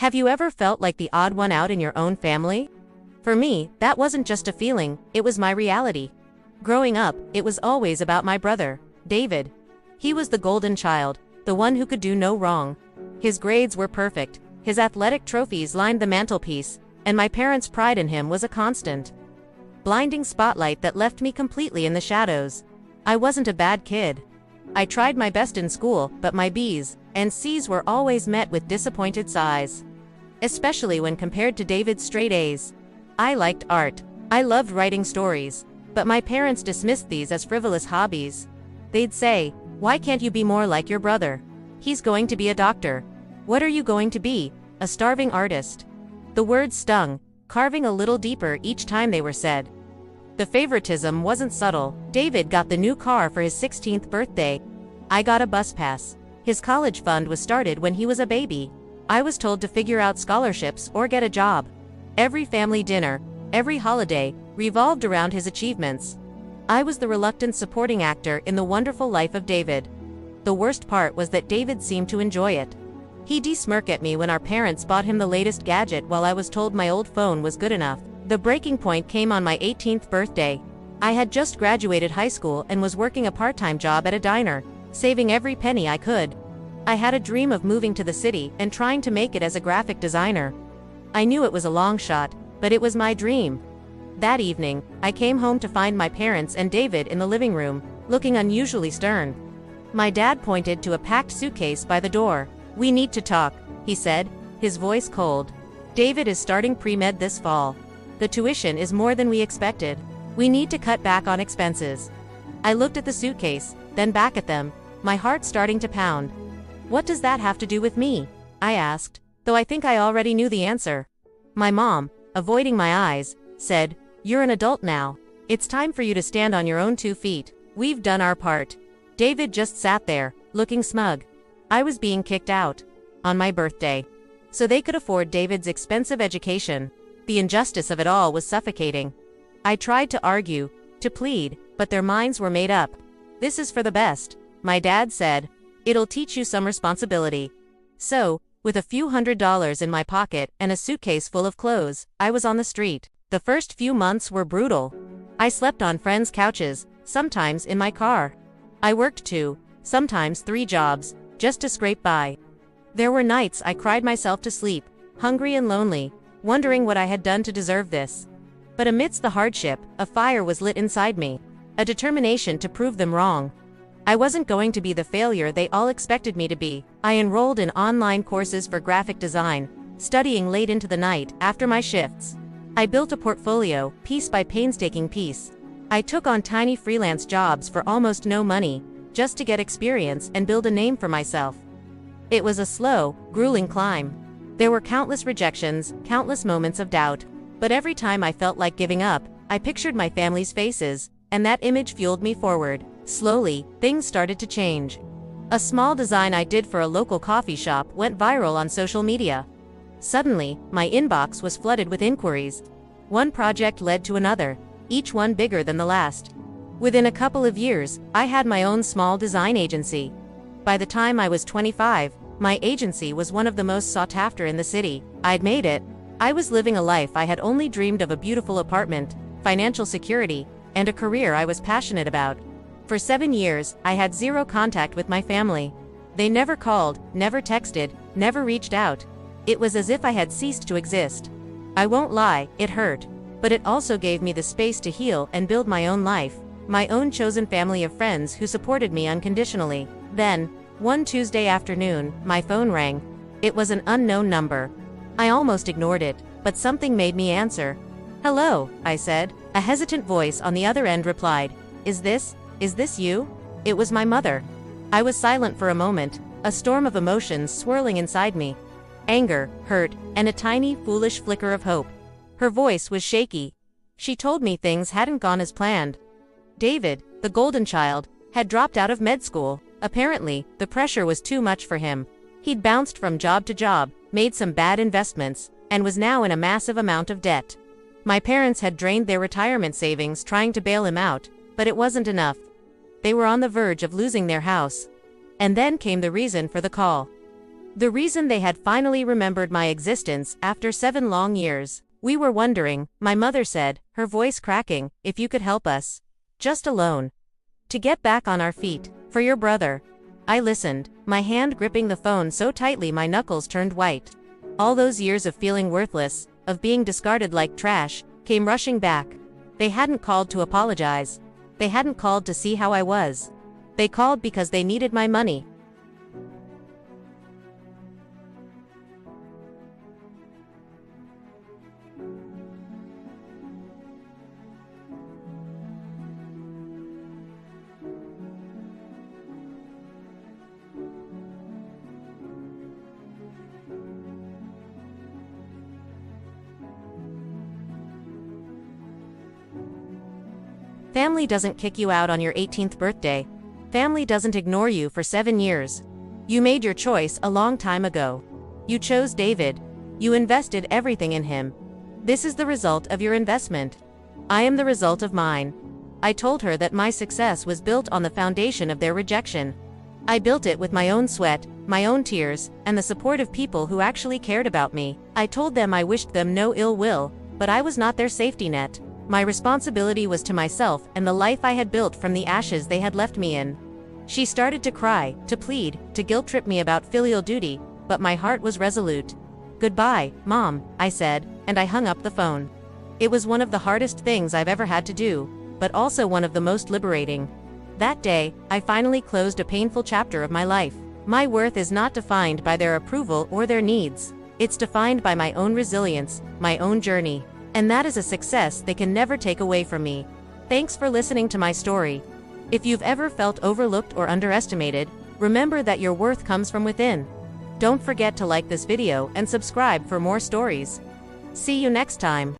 Have you ever felt like the odd one out in your own family? For me, that wasn't just a feeling, it was my reality. Growing up, it was always about my brother, David. He was the golden child, the one who could do no wrong. His grades were perfect, his athletic trophies lined the mantelpiece, and my parents' pride in him was a constant. Blinding spotlight that left me completely in the shadows. I wasn't a bad kid. I tried my best in school, but my B's and C's were always met with disappointed sighs. Especially when compared to David's straight A's. I liked art. I loved writing stories. But my parents dismissed these as frivolous hobbies. They'd say, "Why can't you be more like your brother? He's going to be a doctor. What are you going to be? A starving artist?" The words stung, carving a little deeper each time they were said. The favoritism wasn't subtle. David got the new car for his 16th birthday. I got a bus pass. His college fund was started when he was a baby. I was told to figure out scholarships or get a job. Every family dinner, every holiday, revolved around his achievements. I was the reluctant supporting actor in the wonderful life of David. The worst part was that David seemed to enjoy it. He'd smirk at me when our parents bought him the latest gadget while I was told my old phone was good enough. The breaking point came on my 18th birthday. I had just graduated high school and was working a part-time job at a diner, saving every penny I could. I had a dream of moving to the city and trying to make it as a graphic designer. I knew it was a long shot, but it was my dream. That evening, I came home to find my parents and David in the living room, looking unusually stern. My dad pointed to a packed suitcase by the door. "We need to talk," he said, his voice cold. "David is starting pre-med this fall. The tuition is more than we expected. We need to cut back on expenses." I looked at the suitcase, then back at them, my heart starting to pound. "What does that have to do with me?" I asked, though I think I already knew the answer. My mom, avoiding my eyes, said, "You're an adult now. It's time for you to stand on your own 2 feet. We've done our part." David just sat there, looking smug. I was being kicked out. On my birthday. So they could afford David's expensive education. The injustice of it all was suffocating. I tried to argue, to plead, but their minds were made up. "This is for the best," my dad said. "It'll teach you some responsibility." So, with a few $100s in my pocket and a suitcase full of clothes, I was on the street. The first few months were brutal. I slept on friends' couches, sometimes in my car. I worked 2, sometimes 3 jobs, just to scrape by. There were nights I cried myself to sleep, hungry and lonely, wondering what I had done to deserve this. But amidst the hardship, a fire was lit inside me, a determination to prove them wrong. I wasn't going to be the failure they all expected me to be. I enrolled in online courses for graphic design, studying late into the night after my shifts. I built a portfolio, piece by painstaking piece. I took on tiny freelance jobs for almost no money, just to get experience and build a name for myself. It was a slow, grueling climb. There were countless rejections, countless moments of doubt, but every time I felt like giving up, I pictured my family's faces, and that image fueled me forward. Slowly, things started to change. A small design I did for a local coffee shop went viral on social media. Suddenly, my inbox was flooded with inquiries. One project led to another, each one bigger than the last. Within a couple of years, I had my own small design agency. By the time I was 25, my agency was one of the most sought after in the city. I'd made it. I was living a life I had only dreamed of: a beautiful apartment, financial security, and a career I was passionate about. For 7 years, I had zero contact with my family. They never called, never texted, never reached out. It was as if I had ceased to exist. I won't lie, it hurt. But it also gave me the space to heal and build my own life, my own chosen family of friends who supported me unconditionally. Then, one Tuesday afternoon, my phone rang. It was an unknown number. I almost ignored it, but something made me answer. "Hello," I said. A hesitant voice on the other end replied, Is this you?" It was my mother. I was silent for a moment, a storm of emotions swirling inside me. Anger, hurt, and a tiny, foolish flicker of hope. Her voice was shaky. She told me things hadn't gone as planned. David, the golden child, had dropped out of med school. Apparently, the pressure was too much for him. He'd bounced from job to job, made some bad investments, and was now in a massive amount of debt. My parents had drained their retirement savings trying to bail him out, but it wasn't enough. They were on the verge of losing their house. And then came the reason for the call. The reason they had finally remembered my existence after 7 long years. We were wondering, my mother said, her voice cracking, if you could help us. Just a loan. To get back on our feet. For your brother. I listened, my hand gripping the phone so tightly my knuckles turned white. All those years of feeling worthless, of being discarded like trash, came rushing back. They hadn't called to apologize. They hadn't called to see how I was. They called because they needed my money. Family doesn't kick you out on your 18th birthday. Family doesn't ignore you for 7 years. You made your choice a long time ago. You chose David. You invested everything in him. This is the result of your investment. I am the result of mine. I told her that my success was built on the foundation of their rejection. I built it with my own sweat, my own tears, and the support of people who actually cared about me. I told them I wished them no ill will, but I was not their safety net. My responsibility was to myself and the life I had built from the ashes they had left me in. She started to cry, to plead, to guilt-trip me about filial duty, but my heart was resolute. Goodbye, Mom, I said, and I hung up the phone. It was one of the hardest things I've ever had to do, but also one of the most liberating. That day, I finally closed a painful chapter of my life. My worth is not defined by their approval or their needs. It's defined by my own resilience, my own journey. And that is a success they can never take away from me. Thanks for listening to my story. If you've ever felt overlooked or underestimated, remember that your worth comes from within. Don't forget to like this video and subscribe for more stories. See you next time.